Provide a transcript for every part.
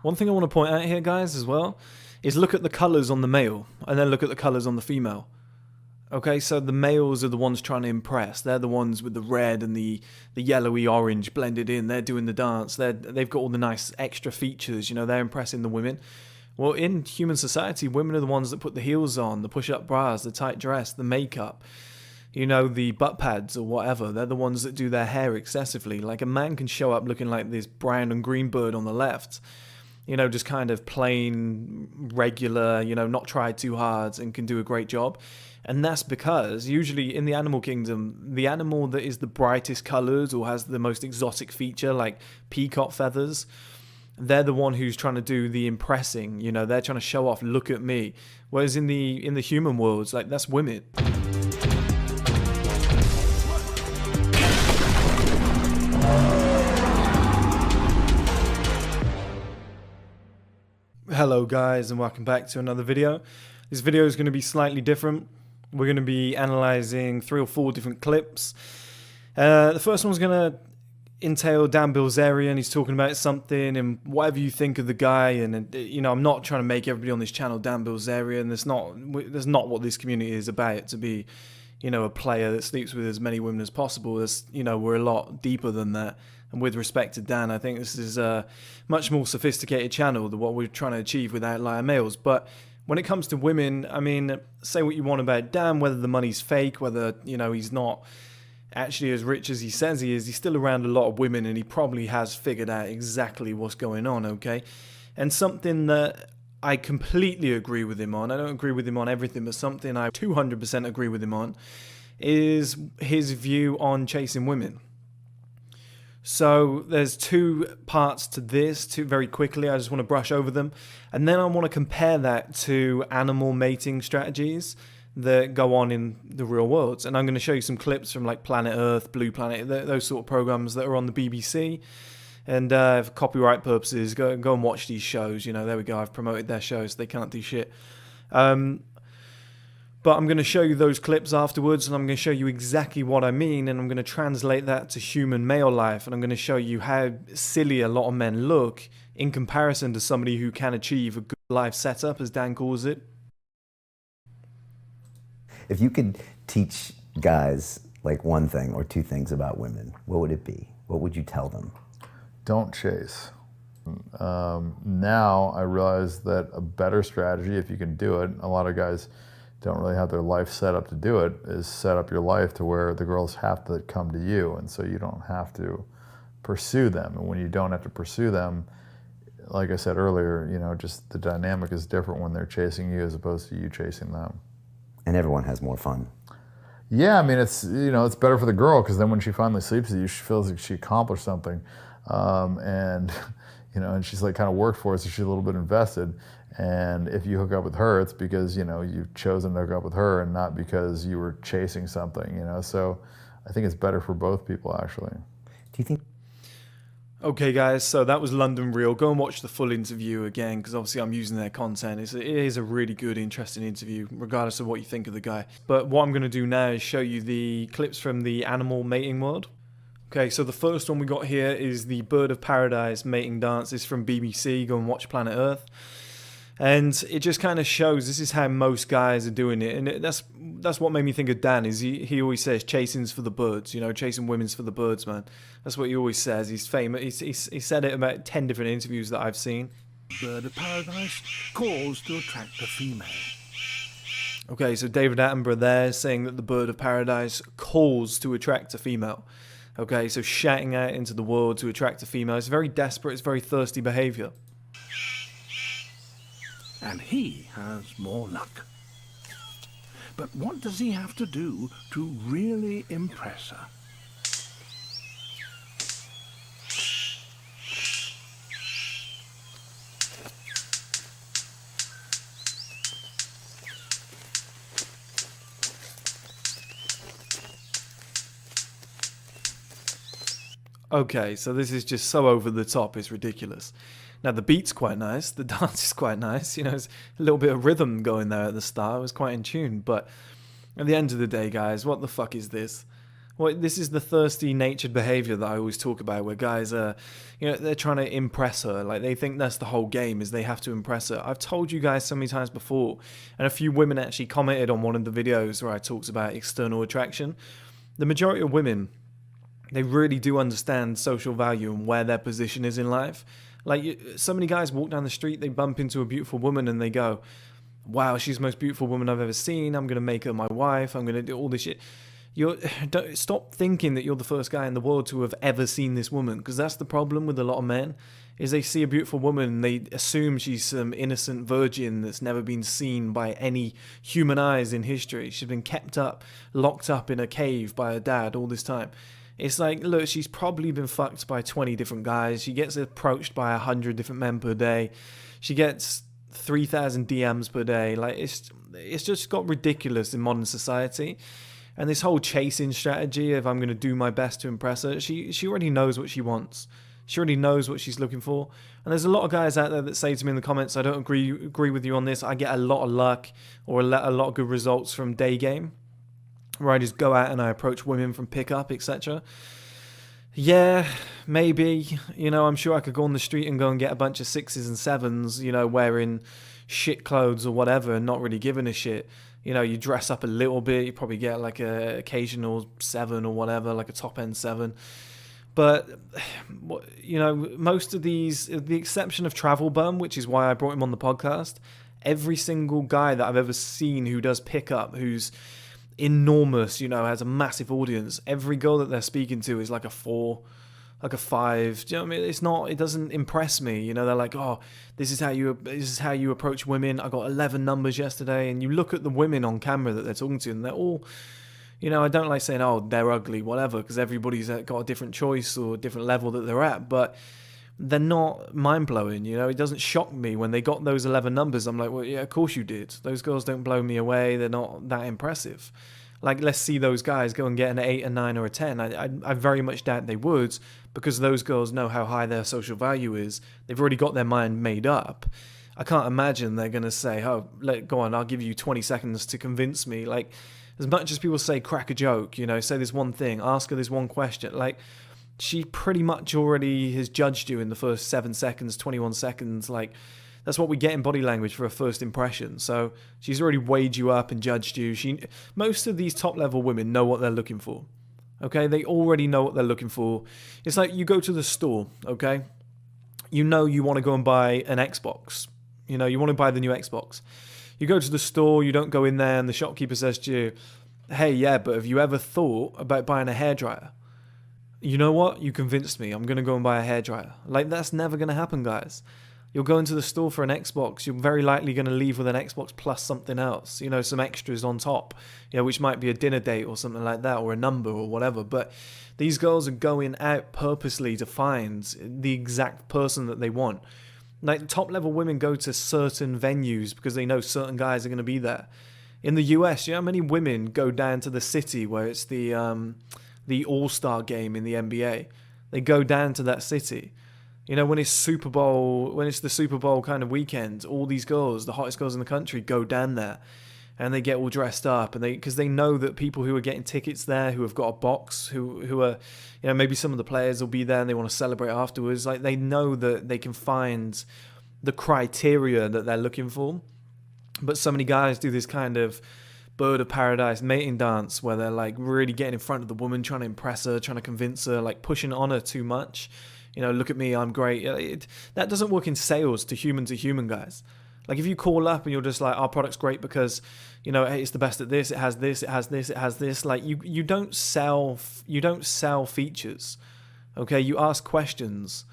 One thing I want to point out here, guys, as well, is look at the colours on the male, and then look at the colours on the female. Okay, so the males are the ones trying to impress. They're the ones with the red and the yellowy orange blended in. They're doing the dance. They've got all the nice extra features, you know, they're impressing the women. Well, in human society, women are the ones that put the heels on, the push-up bras, the tight dress, the makeup, you know, the butt pads or whatever. They're the ones that do their hair excessively. Like, a man can show up looking like this brown and green bird on the left, you know, just kind of plain, regular, you know, not try too hard, and can do a great job. And that's because usually in the animal kingdom, the animal that is the brightest colours or has the most exotic feature, like peacock feathers, they're the one who's trying to do the impressing, you know, they're trying to show off, look at me. Whereas in the human worlds, like, that's women. Hello guys, and welcome back to another video. This video is going to be slightly different. We're going to be analysing 3 or 4 different clips. The first one's going to entail Dan Bilzerian. He's talking about something, and whatever you think of the guy, and you know, I'm not trying to make everybody on this channel Dan Bilzerian. That's not what this community is about, to be, you know, a player that sleeps with as many women as possible. You know, we're a lot deeper than that. And with respect to Dan, I think this is a much more sophisticated channel than what we're trying to achieve with Outlier Males. But when it comes to women, I mean, say what you want about Dan, whether the money's fake, whether, you know, he's not actually as rich as he says he is, he's still around a lot of women, and he probably has figured out exactly what's going on, okay? And something that I completely agree with him on, I don't agree with him on everything, but something I 200% agree with him on, is his view on chasing women. So there's 2 parts to this, very quickly. I just want to brush over them. And then I want to compare that to animal mating strategies that go on in the real world. And I'm going to show you some clips from like Planet Earth, Blue Planet, those sort of programs that are on the BBC. And for copyright purposes, go and watch these shows. You know, there we go. I've promoted their shows. They can't do shit. But I'm going to show you those clips afterwards, and I'm going to show you exactly what I mean, and I'm going to translate that to human male life, and I'm going to show you how silly a lot of men look in comparison to somebody who can achieve a good life setup, as Dan calls it. If you could teach guys like 1 thing or 2 things about women, what would it be? What would you tell them? Don't chase. Now I realize that a better strategy, if you can do it, a lot of guys don't really have their life set up to do it, is set up your life to where the girls have to come to you, and so you don't have to pursue them. And when you don't have to pursue them, like I said earlier, you know, just the dynamic is different when they're chasing you as opposed to you chasing them. And everyone has more fun. Yeah, I mean, it's, you know, it's better for the girl, because then when she finally sleeps with you, she feels like she accomplished something, and you know, and she's like kind of worked for it, so she's a little bit invested. And if you hook up with her, it's because, you know, you've chosen to hook up with her and not because you were chasing something, you know. So I think it's better for both people, actually. Do you think? Okay guys, so that was London Real. Go and watch the full interview again, because obviously I'm using their content. It is a really good, interesting interview, regardless of what you think of the guy. But what I'm going to do now is show you the clips from the animal mating world. Okay, so the first one we got here is the Bird of Paradise mating dance. It's from BBC. Go and watch Planet Earth. And it just kind of shows this is how most guys are doing it, and that's what made me think of Dan. Is he always says chasing's for the birds, you know, chasing women's for the birds, man. That's what he always says. He's famous. He said it about 10 different interviews that I've seen. Bird of Paradise calls to attract a female. Okay, so David Attenborough there saying that the Bird of Paradise calls to attract a female. Okay, so shouting out into the world to attract a female. It's very desperate. It's very thirsty behavior. And he has more luck. But what does he have to do to really impress her? Okay, so this is just so over the top, it's ridiculous. Now the beat's quite nice, the dance is quite nice, you know, there's a little bit of rhythm going there at the start, it was quite in tune, but at the end of the day, guys, what the fuck is this? Well, this is the thirsty natured behavior that I always talk about, where guys are, they're trying to impress her. Like, they think that's the whole game, is they have to impress her. I've told you guys so many times before, and a few women actually commented on one of the videos where I talked about external attraction. The majority of women, they really do understand social value and where their position is in life. Like, so many guys walk down the street, they bump into a beautiful woman and they go, wow, she's the most beautiful woman I've ever seen. I'm going to make her my wife. I'm going to do all this shit. Don't stop thinking that you're the first guy in the world to have ever seen this woman, because that's the problem with a lot of men, is they see a beautiful woman and they assume she's some innocent virgin that's never been seen by any human eyes in history. She's been locked up in a cave by her dad all this time. It's like, look, she's probably been fucked by 20 different guys. She gets approached by 100 different men per day. She gets 3,000 DMs per day. Like, it's just got ridiculous in modern society. And this whole chasing strategy of I'm going to do my best to impress her, she already knows what she wants. She already knows what she's looking for. And there's a lot of guys out there that say to me in the comments, I don't agree with you on this. I get a lot of luck or a lot of good results from day game, where I just go out and I approach women from pickup, etc. Yeah, maybe. I'm sure I could go on the street and go and get a bunch of 6s and 7s, wearing shit clothes or whatever and not really giving a shit. You dress up a little bit, you probably get like a occasional 7 or whatever, like a top end 7. But, most of these, with the exception of Travel Bum, which is why I brought him on the podcast, every single guy that I've ever seen who does pickup, who's enormous, has a massive audience, every girl that they're speaking to is like a 4, like a 5. Do you know what I mean? It doesn't impress me. They're like, oh, this is how you approach women. I got 11 numbers yesterday. And you look at the women on camera that they're talking to, and they're all, I don't like saying, oh, they're ugly, whatever, because everybody's got a different choice or a different level that they're at. But they're not mind-blowing, It doesn't shock me when they got those 11 numbers. I'm like, well, yeah, of course you did. Those girls don't blow me away. They're not that impressive. Like, let's see those guys go and get an 8, a 9, or a 10. I very much doubt they would, because those girls know how high their social value is. They've already got their mind made up. I can't imagine they're going to say, oh, go on, I'll give you 20 seconds to convince me. Like, as much as people say crack a joke, say this one thing, ask her this one question, like, she pretty much already has judged you in the first 7 seconds, 21 seconds. Like, that's what we get in body language for a first impression. So she's already weighed you up and judged you. Most of these top level women know what they're looking for. Okay, they already know what they're looking for. It's like you go to the store, okay? You want to go and buy an Xbox. You want to buy the new Xbox. You go to the store, you don't go in there, and the shopkeeper says to you, hey, yeah, but have you ever thought about buying a hairdryer? You know what? You convinced me. I'm going to go and buy a hairdryer. Like, that's never going to happen, guys. You'll go into the store for an Xbox. You're very likely going to leave with an Xbox plus something else, some extras on top, which might be a dinner date or something like that, or a number or whatever. But these girls are going out purposely to find the exact person that they want. Like, top level women go to certain venues because they know certain guys are going to be there. In the US, how many women go down to the city where it's the All-Star game in the NBA? They go down to that city. When it's the Super Bowl kind of weekend, all these girls, the hottest girls in the country, go down there and they get all dressed up, and because they know that people who are getting tickets there, who have got a box, who are, maybe some of the players will be there and they want to celebrate afterwards. Like, they know that they can find the criteria that they're looking for. But so many guys do this kind of bird of paradise mating dance where they're like really getting in front of the woman, trying to impress her, trying to convince her, like pushing on her too much. Look at me, I'm great. That doesn't work in sales to human, guys. Like, if you call up and you're just like, our product's great because, hey, it's the best at this, it has this, it has this, it has this. Like, you don't sell features, okay? You ask questions.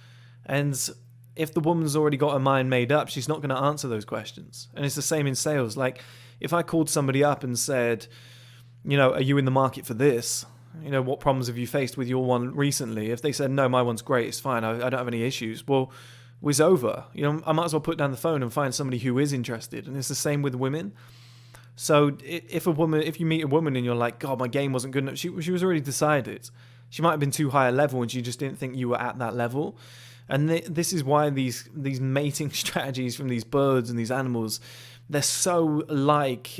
And if the woman's already got her mind made up, she's not going to answer those questions. And it's the same in sales. Like, if I called somebody up and said, are you in the market for this? What problems have you faced with your one recently? If they said, no, my one's great, it's fine, I don't have any issues, well, it's over. I might as well put down the phone and find somebody who is interested. And it's the same with women. So if you meet a woman and you're like, God, my game wasn't good enough, she was already decided. She might have been too high a level and she just didn't think you were at that level. And this is why these mating strategies from these birds and these animals, they're so alike,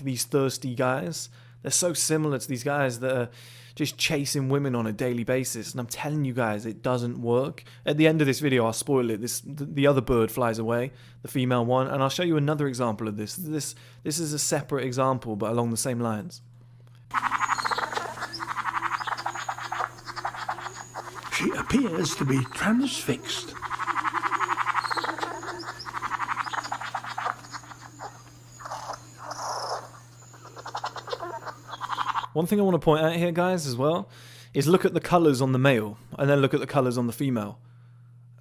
these thirsty guys. They're so similar to these guys that are just chasing women on a daily basis. And I'm telling you guys, it doesn't work. At the end of this video, I'll spoil it. The other bird flies away, the female one, and I'll show you another example of this. This is a separate example, but along the same lines. She appears to be transfixed. One thing I want to point out here, guys, as well, is look at the colours on the male, and then look at the colours on the female.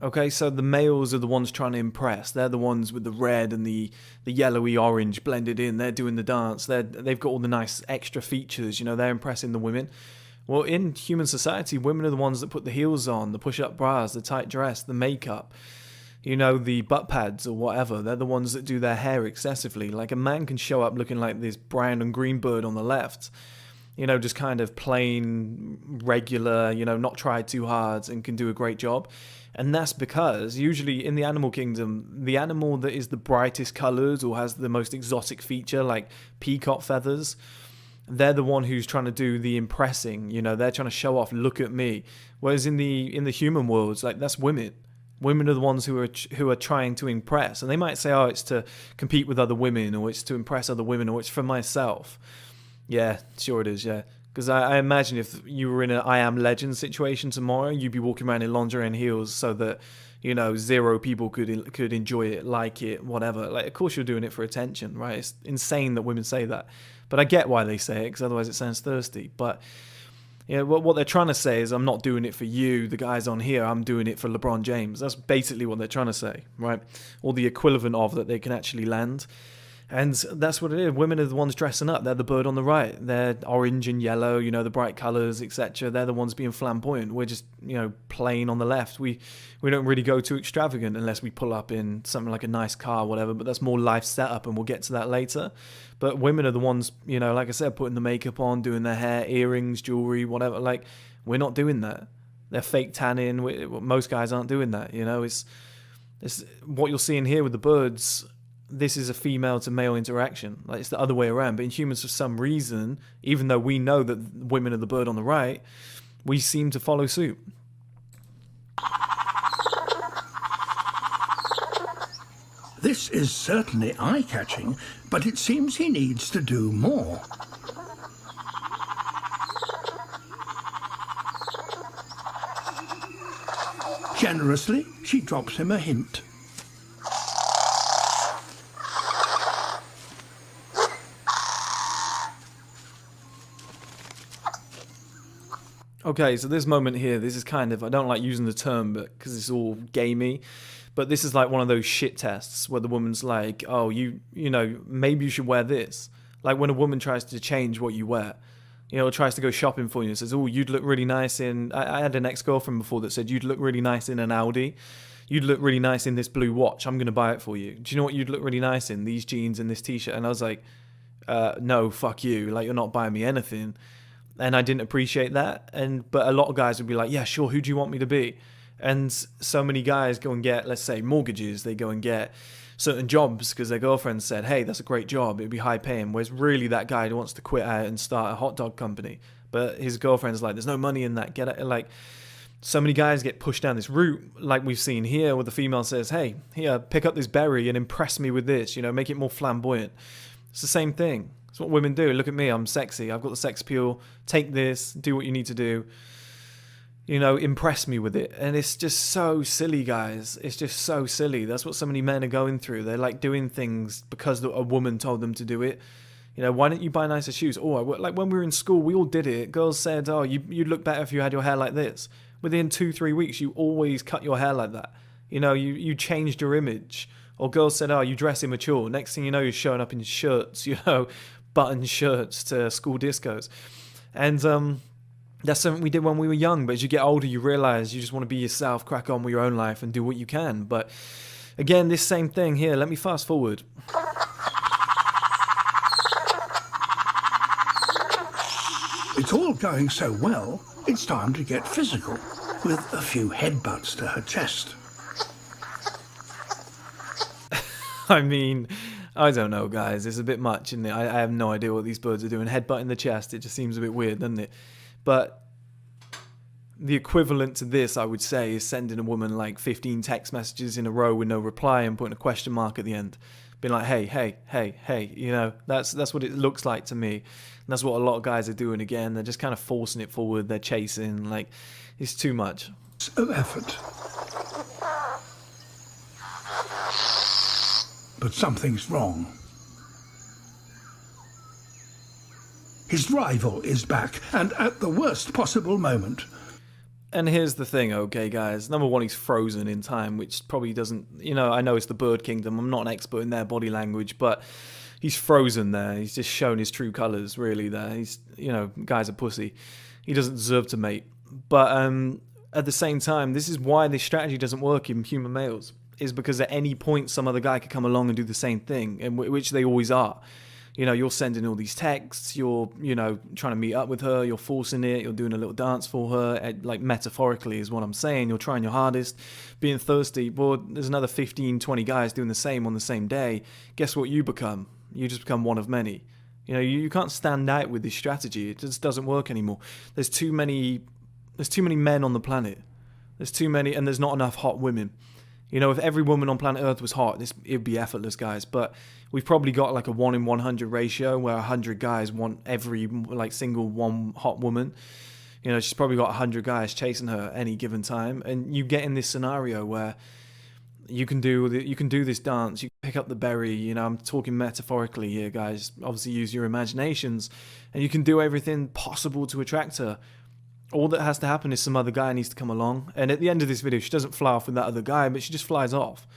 Okay, so the males are the ones trying to impress. They're the ones with the red and the yellowy orange blended in. They're doing the dance. They've got all the nice extra features, you know, they're impressing the women. Well, in human society, women are the ones that put the heels on, the push-up bras, the tight dress, the makeup, you know, the butt pads or whatever. They're the ones that do their hair excessively. Like, a man can show up looking like this brown and green bird on the left, you know, just kind of plain, regular, you know, not try too hard, and can do a great job. And that's because usually in the animal kingdom, the animal that is the brightest colours or has the most exotic feature, like peacock feathers, they're the one who's trying to do the impressing, you know, they're trying to show off, look at me. Whereas in the human worlds, like, that's women. Women are the ones who are trying to impress. And they might say, oh, it's to compete with other women, or it's to impress other women, or it's for myself. Yeah, sure it is, yeah. Because I imagine if you were in an I Am Legend situation tomorrow, you'd be walking around in lingerie and heels so that, you know, 0 people could enjoy it, like it, whatever. Like, of course you're doing it for attention, right? It's insane that women say that. But I get why they say it, because otherwise it sounds thirsty. But, you know, what they're trying to say is, I'm not doing it for you, the guys on here, I'm doing it for LeBron James. That's basically what they're trying to say, right? Or the equivalent of that they can actually land. And that's what it is. Women are the ones dressing up. They're the bird on the right. They're orange and yellow, you know, the bright colours, etc. They're the ones being flamboyant. We're just, you know, plain on the left. We don't really go too extravagant unless we pull up in something like a nice car or whatever, but that's more life setup, and we'll get to that later. But women are the ones, you know, like I said, putting the makeup on, doing their hair, earrings, jewellery, whatever. Like, we're not doing that. They're fake tanning. Most guys aren't doing that, you know. It's what you're seeing here with the birds. This is a female to male interaction. Like, it's the other way around. But in humans, for some reason, even though we know that women are the bird on the right, we seem to follow suit. This is certainly eye-catching, but it seems he needs to do more. Generously, she drops him a hint. Okay, so this moment here, this is kind of, I don't like using the term, but because it's all gamey, but this is like one of those shit tests where the woman's like, oh, you know, maybe you should wear this. Like when a woman tries to change what you wear, you know, tries to go shopping for you and says, oh, you'd look really nice in, I had an ex-girlfriend before that said, you'd look really nice in an Audi. You'd look really nice in this blue watch. I'm going to buy it for you. Do you know what you'd look really nice in? These jeans and this t-shirt. And I was like, no, fuck you. Like, you're not buying me anything. And I didn't appreciate that. But a lot of guys would be like, yeah, sure, who do you want me to be? And so many guys go and get, let's say, mortgages. They go and get certain jobs because their girlfriend said, hey, that's a great job. It'd be high paying. Whereas really that guy wants to quit out and start a hot dog company. But his girlfriend's like, there's no money in that. Get it. Like, so many guys get pushed down this route, like we've seen here, where the female says, hey, here, pick up this berry and impress me with this, you know, make it more flamboyant. It's the same thing. It's what women do. Look at me, I'm sexy. I've got the sex appeal. Take this, do what you need to do. You know, impress me with it. And it's just so silly, guys. It's just so silly. That's what so many men are going through. They're like doing things because a woman told them to do it. You know, why don't you buy nicer shoes? Oh, like when we were in school, we all did it. Girls said, oh, you'd look better if you had your hair like this. Within 2-3 weeks, you always cut your hair like that. You know, you changed your image. Or girls said, oh, you dress immature. Next thing you know, you're showing up in shirts, you know, button shirts to school discos. And that's something we did when we were young. But as you get older, you realize you just want to be yourself, crack on with your own life and do what you can. But again, this same thing here, let me fast forward. It's all going so well, it's time to get physical, with a few headbutts to her chest. I mean, I don't know, guys. It's a bit much, isn't it? I have no idea what these birds are doing. Headbutt in the chest, it just seems a bit weird, doesn't it? But the equivalent to this, I would say, is sending a woman like 15 text messages in a row with no reply and putting a question mark at the end. Being like, hey, hey, hey, hey, you know, that's what it looks like to me. And that's what a lot of guys are doing again. They're just kind of forcing it forward. They're chasing. Like, it's too much. Of effort. But something's wrong. His rival is back, and at the worst possible moment. And here's the thing, okay, guys. Number one, he's frozen in time, which probably doesn't, you know, I know it's the bird kingdom. I'm not an expert in their body language, but he's frozen there. He's just shown his true colors, really, there. He's, you know, guy's a pussy. He doesn't deserve to mate. But at the same time, this is why this strategy doesn't work in human males, is because at any point some other guy could come along and do the same thing, and which they always are. You know, you're sending all these texts, you're, you know, trying to meet up with her, you're forcing it, you're doing a little dance for her, like metaphorically is what I'm saying. You're trying your hardest, being thirsty. Well, there's another 15, 20 guys doing the same on the same day. Guess what you become? You just become one of many. You know, you can't stand out with this strategy. It just doesn't work anymore. There's too many men on the planet. There's too many, and there's not enough hot women. You know, if every woman on planet Earth was hot, it'd be effortless, guys. But we've probably got like a 1 in 100 ratio where 100 guys want every like single one hot woman. You know, she's probably got 100 guys chasing her at any given time, and you get in this scenario where you can do this dance, you pick up the berry. You know, I'm talking metaphorically here, guys. Obviously, use your imaginations, and you can do everything possible to attract her. All that has to happen is some other guy needs to come along. And at the end of this video, she doesn't fly off with that other guy, but she just flies off.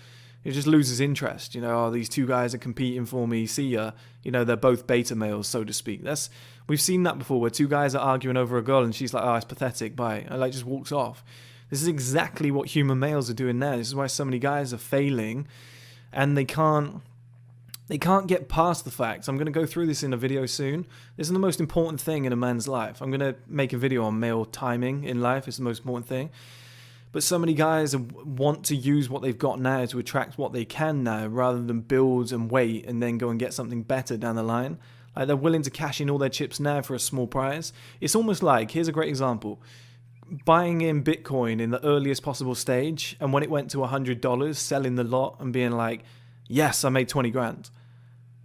It just loses interest. You know, oh, these two guys are competing for me. See ya. You know, they're both beta males, so to speak. We've seen that before, where two guys are arguing over a girl and she's like, oh, it's pathetic, bye. And like just walks off. This is exactly what human males are doing now. This is why so many guys are failing, and they can't get past the facts. I'm going to go through this in a video soon. This is the most important thing in a man's life. I'm going to make a video on male timing in life. It's the most important thing. But so many guys want to use what they've got now to attract what they can now, rather than build and wait and then go and get something better down the line. Like, they're willing to cash in all their chips now for a small prize. It's almost like, here's a great example, buying in Bitcoin in the earliest possible stage, and when it went to $100, selling the lot and being like, yes, I made 20 grand.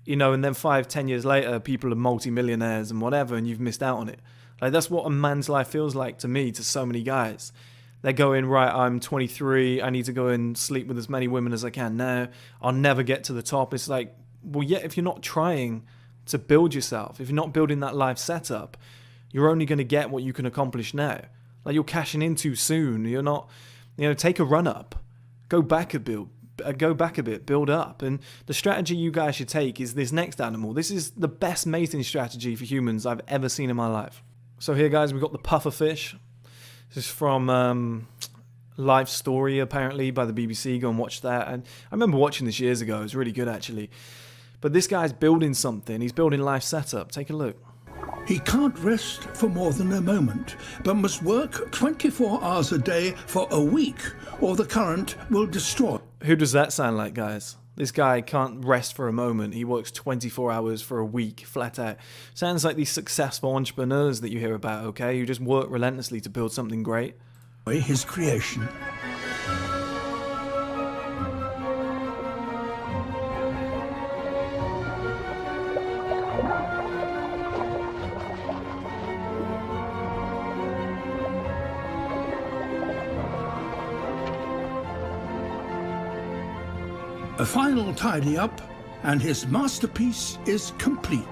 You know, and then 5-10 years later, people are multi-millionaires and whatever, and you've missed out on it. Like, that's what a man's life feels like to me, to so many guys. They're going, right, I'm 23, I need to go and sleep with as many women as I can now. I'll never get to the top. It's like, well, yeah, if you're not trying to build yourself, if you're not building that life setup, you're only going to get what you can accomplish now. Like, you're cashing in too soon. You're not, you know, take a run up. Go back a bit, build up. And the strategy you guys should take is this next animal. This is the best mating strategy for humans I've ever seen in my life. So here, guys, we've got the puffer fish. This is from Life Story, apparently, by the BBC. Go and watch that. And I remember watching this years ago. It was really good, actually. But this guy's building something. He's building life setup. Take a look. He can't rest for more than a moment, but must work 24 hours a day for a week, or the current will destroy. Who does that sound like, guys? This guy can't rest for a moment. He works 24 hours for a week, flat out. Sounds like these successful entrepreneurs that you hear about, okay? Who just work relentlessly to build something great. His creation. A final tidy up, and his masterpiece is complete.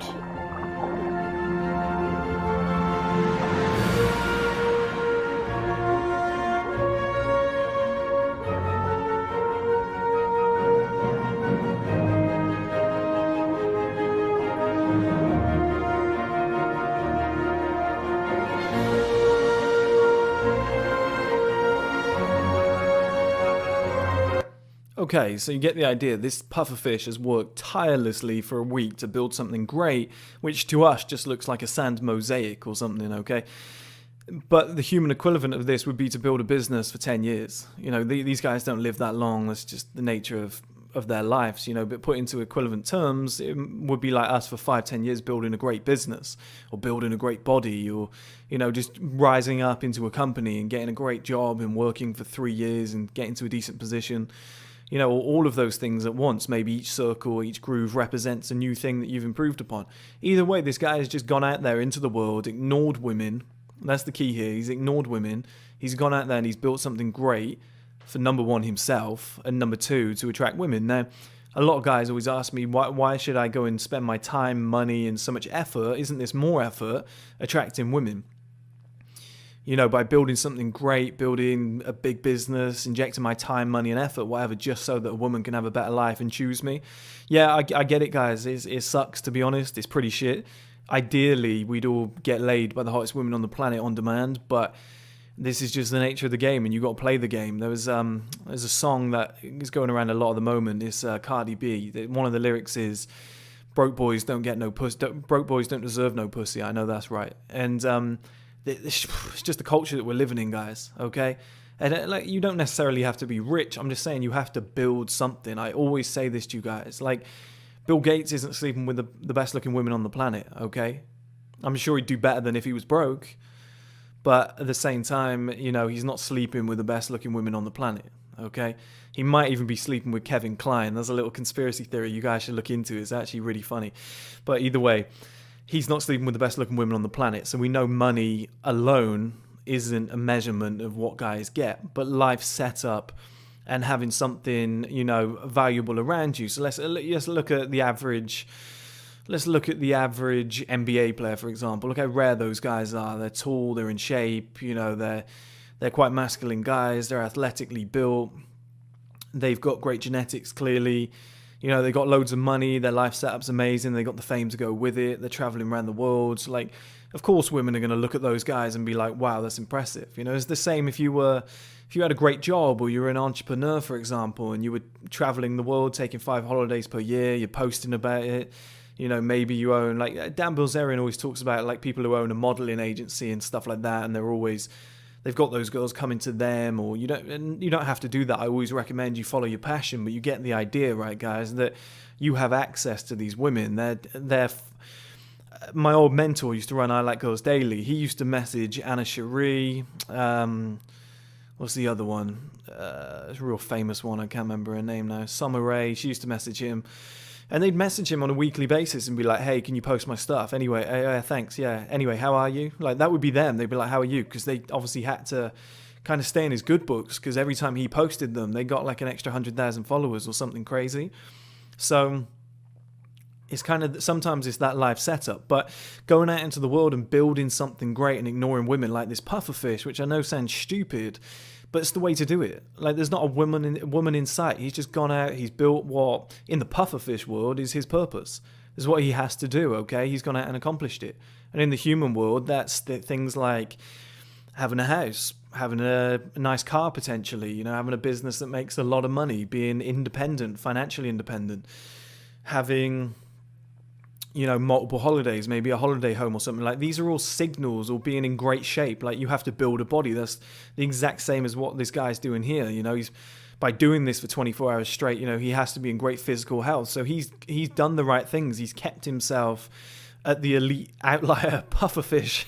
Okay, so you get the idea. This pufferfish has worked tirelessly for a week to build something great, which to us just looks like a sand mosaic or something, okay? But the human equivalent of this would be to build a business for 10 years. You know, these guys don't live that long. That's just the nature of of their lives, you know, but put into equivalent terms, it would be like us for 5-10 years building a great business or building a great body, or, you know, just rising up into a company and getting a great job and working for 3 years and getting to a decent position. You know, all of those things at once. Maybe each circle, each groove represents a new thing that you've improved upon. Either way, this guy has just gone out there into the world, ignored women. That's the key here. He's ignored women. He's gone out there and he's built something great for, number one, himself, and number two, to attract women. Now, a lot of guys always ask me, why should I go and spend my time, money, and so much effort? Isn't this more effort attracting women? You know, by building something great, building a big business, injecting my time, money, and effort, whatever, just so that a woman can have a better life and choose me. Yeah, I get it, guys. It sucks, to be honest. It's pretty shit. Ideally, we'd all get laid by the hottest women on the planet on demand, but this is just the nature of the game, and you got to play the game. There's a song that is going around a lot at the moment. It's Cardi B. One of the lyrics is, "Broke boys don't get no pussy. Broke boys don't deserve no pussy." I know that's right. And it's just the culture that we're living in, guys, okay? And like, you don't necessarily have to be rich. I'm just saying you have to build something. I always say this to you guys. Like, Bill Gates isn't sleeping with the best looking women on the planet, okay? I'm sure he'd do better than if he was broke. But at the same time, you know, he's not sleeping with the best looking women on the planet, okay? He might even be sleeping with Kevin Kline. There's a little conspiracy theory you guys should look into. It's actually really funny. But either way, he's not sleeping with the best looking women on the planet. So we know money alone isn't a measurement of what guys get, but life setup and having something, you know, valuable around you. So let's look at the average. Let's look at the average NBA player, for example. Look how rare those guys are. They're tall, they're in shape, you know, they're quite masculine guys. They're athletically built. They've got great genetics, clearly. You know, they got loads of money, their life setup's amazing, they got the fame to go with it, they're traveling around the world. So, like, of course women are going to look at those guys and be like, wow, that's impressive. You know, it's the same if you had a great job, or you were an entrepreneur, for example, and you were traveling the world, taking 5 holidays per year, you're posting about it. You know, maybe you own, like, Dan Bilzerian always talks about, like, people who own a modeling agency and stuff like that, and they've got those girls coming to them, or you don't have to do that. I always recommend you follow your passion, but you get the idea, right, guys, that you have access to these women. My old mentor used to run I Like Girls Daily. He used to message Anna Cherie. What's the other one? It's a real famous one. I can't remember her name now. Summer Rae. She used to message him. And they'd message him on a weekly basis and be like, hey, can you post my stuff? Anyway, thanks, yeah. Anyway, how are you? Like, that would be them. They'd be like, how are you? Because they obviously had to kind of stay in his good books, because every time he posted them, they got like an extra 100,000 followers or something crazy. So it's kind of, sometimes it's that life setup. But going out into the world and building something great and ignoring women like this pufferfish, which I know sounds stupid, but it's the way to do it. Like, there's not a woman in sight. He's just gone out, he's built what, in the pufferfish world, is his purpose. This is what he has to do, okay? He's gone out and accomplished it. And in the human world, that's things like having a house, having a nice car potentially, you know, having a business that makes a lot of money, being independent, financially independent, having, you know, multiple holidays, maybe a holiday home or something. Like, these are all signals, or being in great shape. Like, you have to build a body. That's the exact same as what this guy's doing here. You know, he's, by doing this for 24 hours straight, you know, he has to be in great physical health. So he's done the right things. He's kept himself at the elite outlier pufferfish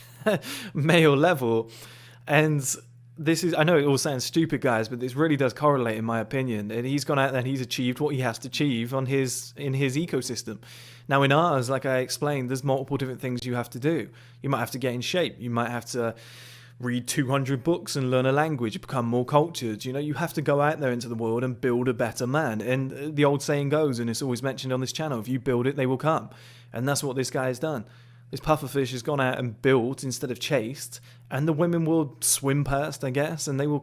male level. And this is, I know it all sounds stupid, guys, but this really does correlate, in my opinion. And he's gone out there and he's achieved what he has to achieve in his ecosystem. Now, in ours, like I explained, there's multiple different things you have to do. You might have to get in shape. You might have to read 200 books and learn a language, become more cultured. You know, you have to go out there into the world and build a better man. And the old saying goes, and it's always mentioned on this channel, if you build it, they will come. And that's what this guy has done. This pufferfish has gone out and built instead of chased, and the women will swim past, I guess, and that will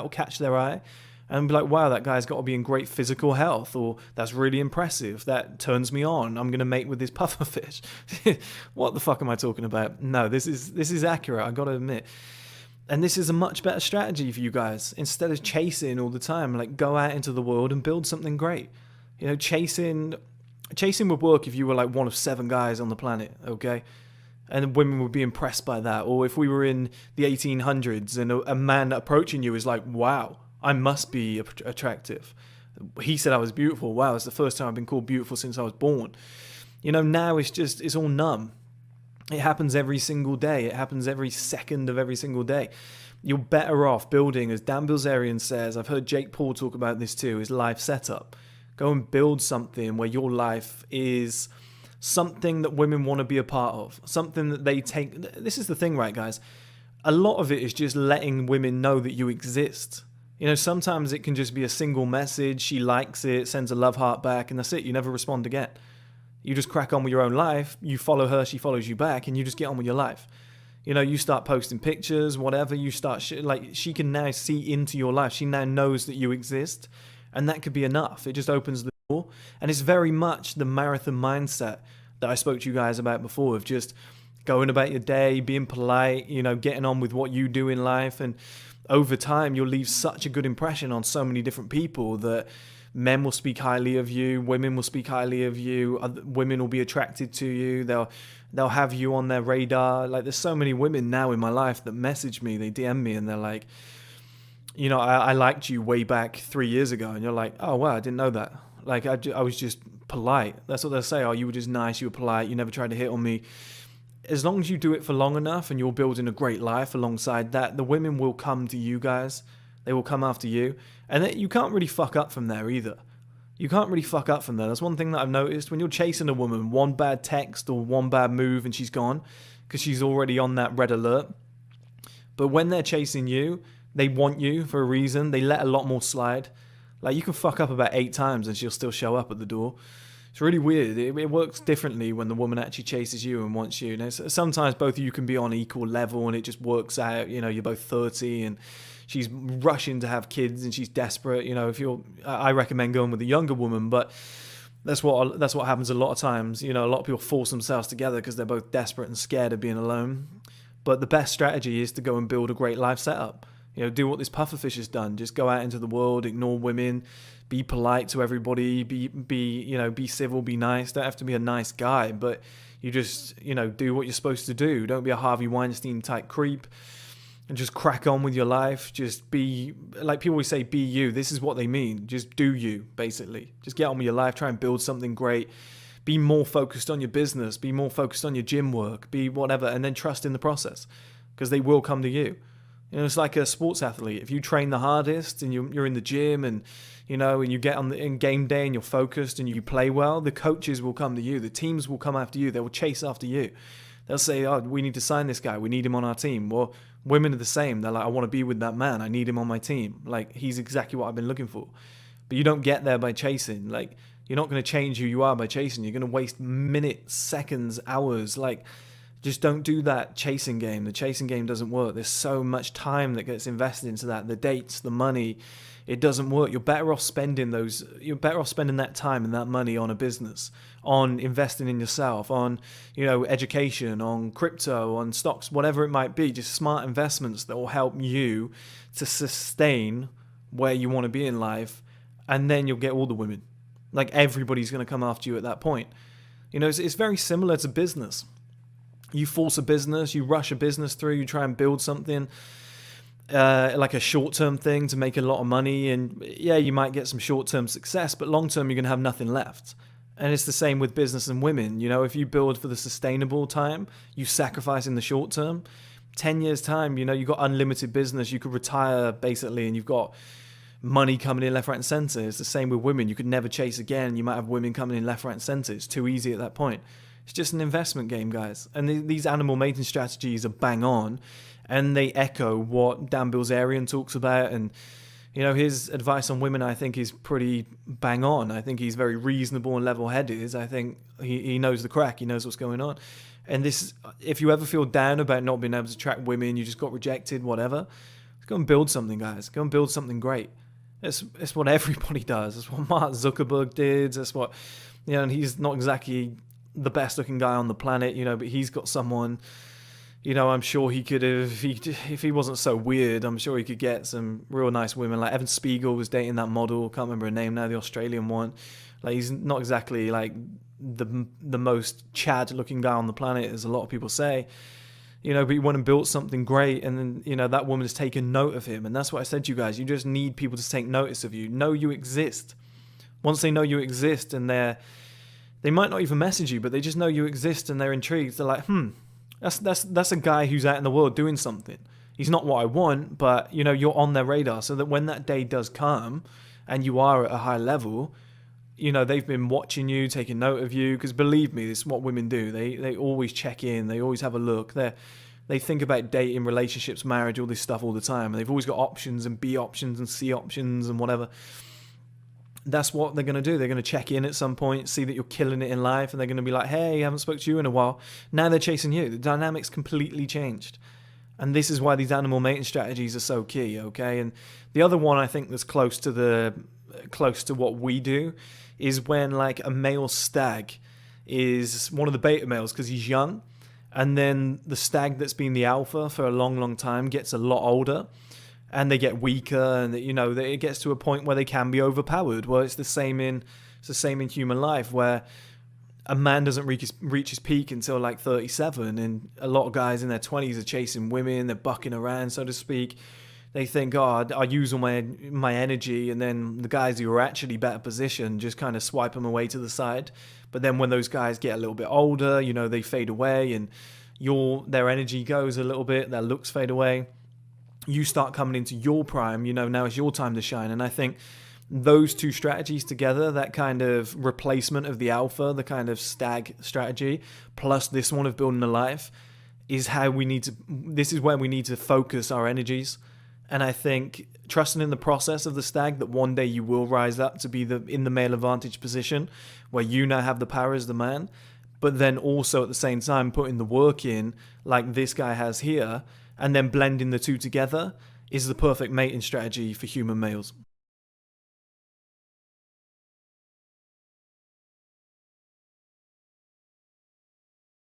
catch their eye and be like, wow, that guy's got to be in great physical health, or that's really impressive, that turns me on, I'm going to mate with this pufferfish. What the fuck am I talking about? No, this is accurate, I got to admit. And this is a much better strategy for you guys. Instead of chasing all the time, like, go out into the world and build something great. You know, chasing would work if you were like one of 7 guys on the planet, okay? And women would be impressed by that. Or if we were in the 1800s and a man approaching you is like, wow, I must be attractive. He said I was beautiful. Wow, it's the first time I've been called beautiful since I was born. Now it's all numb. It happens every single day. It happens every second of every single day. You're better off building, as Dan Bilzerian says, I've heard Jake Paul talk about this too, is life setup. Go and build something where your life is something that women want to be a part of. Something that they take. This is the thing, right, guys? A lot of it is just letting women know that you exist. Sometimes it can just be a single message. She likes it, sends a love heart back, and that's it. You never respond again. You just crack on with your own life. You follow her, she follows you back, and you just get on with your life. You start posting pictures, whatever. You start she can now see into your life. She now knows that you exist, and that could be enough. It just opens the door, and it's very much the marathon mindset that I spoke to you guys about before, of just going about your day, being polite, getting on with what you do in life, and over time you'll leave such a good impression on so many different people that men will speak highly of you, women will speak highly of you, women will be attracted to you, they'll have you on their radar. Like, there's so many women now in my life that message me, they DM me, and they're like, I liked you way back 3 years ago, and you're like, oh wow, I didn't know that. Like, I was just polite. That's what they'll say. Oh, you were just nice, you were polite, you never tried to hit on me. As long as you do it for long enough and you're building a great life alongside that, the women will come to you guys. They will come after you. And you can't really fuck up from there either. You can't really fuck up from there. That's one thing that I've noticed. When you're chasing a woman, one bad text or one bad move and she's gone because she's already on that red alert. But when they're chasing you, they want you for a reason. They let a lot more slide. Like, you can fuck up about 8 times and she'll still show up at the door. It's really weird. It works differently when the woman actually chases you and wants you. Sometimes both of you can be on equal level and it just works out. You're both 30 and she's rushing to have kids and she's desperate. I recommend going with a younger woman, but that's what happens a lot of times. A lot of people force themselves together because they're both desperate and scared of being alone. But the best strategy is to go and build a great life setup. Do what this pufferfish has done. Just go out into the world, ignore women, be polite to everybody, be civil, be nice. Don't have to be a nice guy, but you just, do what you're supposed to do. Don't be a Harvey Weinstein type creep, and just crack on with your life. Just be, like people always say, be you. This is what they mean. Just do you, basically. Just get on with your life. Try and build something great. Be more focused on your business. Be more focused on your gym work. Be whatever, and then trust in the process, because they will come to you. It's like a sports athlete. If you train the hardest and you're in the gym and you get in game day and you're focused and you play well, the coaches will come to you. The teams will come after you. They will chase after you. They'll say, oh, we need to sign this guy. We need him on our team. Well, women are the same. They're like, I want to be with that man. I need him on my team. Like, he's exactly what I've been looking for. But you don't get there by chasing. Like, you're not going to change who you are by chasing. You're going to waste minutes, seconds, hours. Like, just don't do that chasing game. The chasing game doesn't work. There's so much time that gets invested into that. The dates, the money, it doesn't work. You're better off spending that time and that money on a business, on investing in yourself, on, education, on crypto, on stocks, whatever it might be. Just smart investments that will help you to sustain where you want to be in life. And then you'll get all the women. Like, everybody's going to come after you at that point. It's very similar to business. You force a business, you rush a business through, you try and build something like a short-term thing to make a lot of money, and yeah, you might get some short-term success, but long-term you're going to have nothing left. And it's the same with business and women. If you build for the sustainable time, you sacrifice in the short term. 10 years time, you've got unlimited business, you could retire basically, and you've got money coming in left, right, and center. It's the same with women. You could never chase again. You might have women coming in left, right, and center. It's too easy at that point. It's just an investment game, guys. And these animal mating strategies are bang on, and they echo what Dan Bilzerian talks about. And, his advice on women, I think, is pretty bang on. I think he's very reasonable and level-headed. I think he knows the crack. He knows what's going on. And if you ever feel down about not being able to attract women, you just got rejected, whatever, go and build something, guys. Go and build something great. It's what everybody does. It's what Mark Zuckerberg did. That's what, and he's not exactly the best looking guy on the planet, but he's got someone, I'm sure he could have, if he wasn't so weird, I'm sure he could get some real nice women. Like Evan Spiegel was dating that model, can't remember her name now, the Australian one. Like, he's not exactly like the most Chad looking guy on the planet, as a lot of people say, but he went and built something great, and then, that woman has taken note of him. And that's what I said to you guys. You just need people to take notice of you. Know you exist. Once they know you exist, and they might not even message you, but they just know you exist and they're intrigued. They're like, that's a guy who's out in the world doing something. He's not what I want, but you know, you're on their radar, so that when that day does come and you are at a high level, you know, they've been watching you, taking note of you, because believe me, this is what women do. They always check in, they always have a look. They think about dating, relationships, marriage, all this stuff all the time, and they've always got options and B options and C options and whatever. That's what they're going to do. They're going to check in at some point, see that you're killing it in life, and they're going to be like, hey, I haven't spoke to you in a while. Now they're chasing you. The dynamic's completely changed. And this is why these animal mating strategies are so key, okay? And the other one I think that's close to what we do is when like a male stag is one of the beta males because he's young, and then the stag that's been the alpha for a long, long time gets a lot older, and they get weaker, and you know, it gets to a point where they can be overpowered. Well, it's the same in human life, where a man doesn't reach his peak until like 37, and a lot of guys in their 20s are chasing women, they're bucking around, so to speak. They think, oh, I use all my energy, and then the guys who are actually better positioned just kind of swipe them away to the side. But then when those guys get a little bit older, you know, they fade away, and their energy goes a little bit, their looks fade away. You start coming into your prime, you know, now it's your time to shine. And I think those two strategies together, that kind of replacement of the alpha, the kind of stag strategy, plus this one of building a life, is where we need to focus our energies. And I think trusting in the process of the stag, that one day you will rise up to be in the male advantage position where you now have the power as the man, but then also at the same time putting the work in like this guy has here, and then blending the two together is the perfect mating strategy for human males.